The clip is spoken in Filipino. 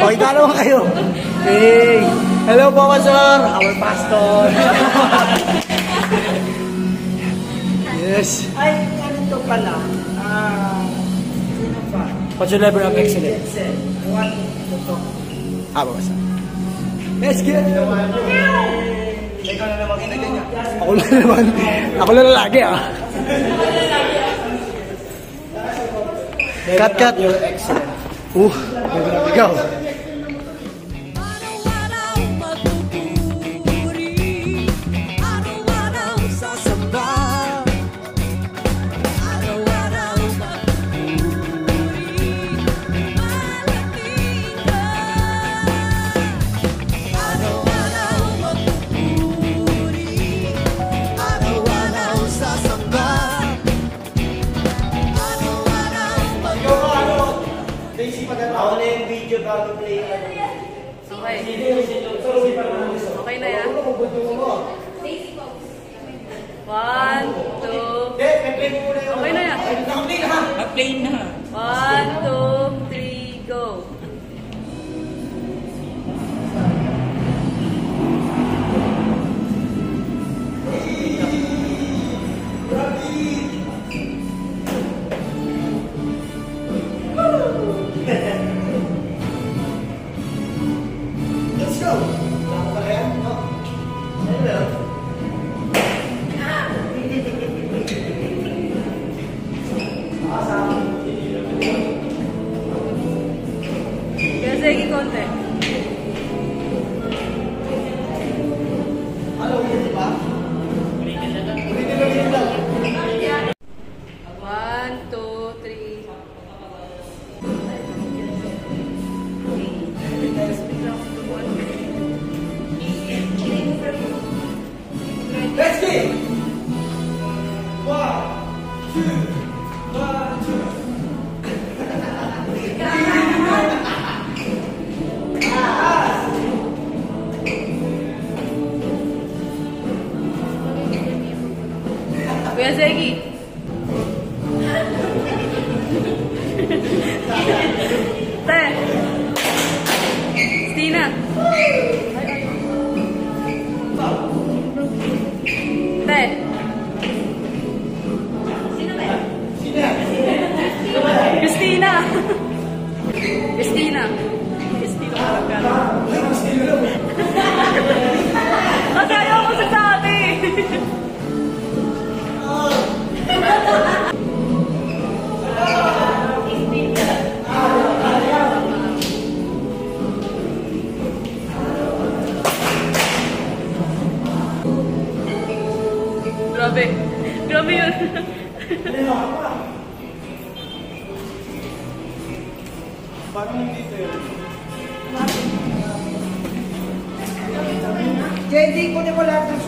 Oh, ikaw naman kayo. Hey, hello po, Pastor. Our pastor. Yes. Ay, ano to pala? Sino pa? What's your level of excellence? One to talk. Basta. Let's get it. Ikaw na naman ginagyan niya. Ako na naman. Ako na lagi, Cut. You're excellent. Ikaw. Ako na yung video bago play. Okay. Okay na yan. 1, 2. Okay na yan. Play na. 1, 2, 3, go. Let's go. Kaya sige konti. Ano ulit, di ba? Ulitin lang. 1, 2, 3. Let's go. 1, 2, 1, 2. Kuya Zeki. Te. Stina. Te. Christina. Christina. Christina Maragana. Kasi ayaw ko sa sabi. Grabe. Grabe yun. Parang dito yun. JD, kunin mo lahat ng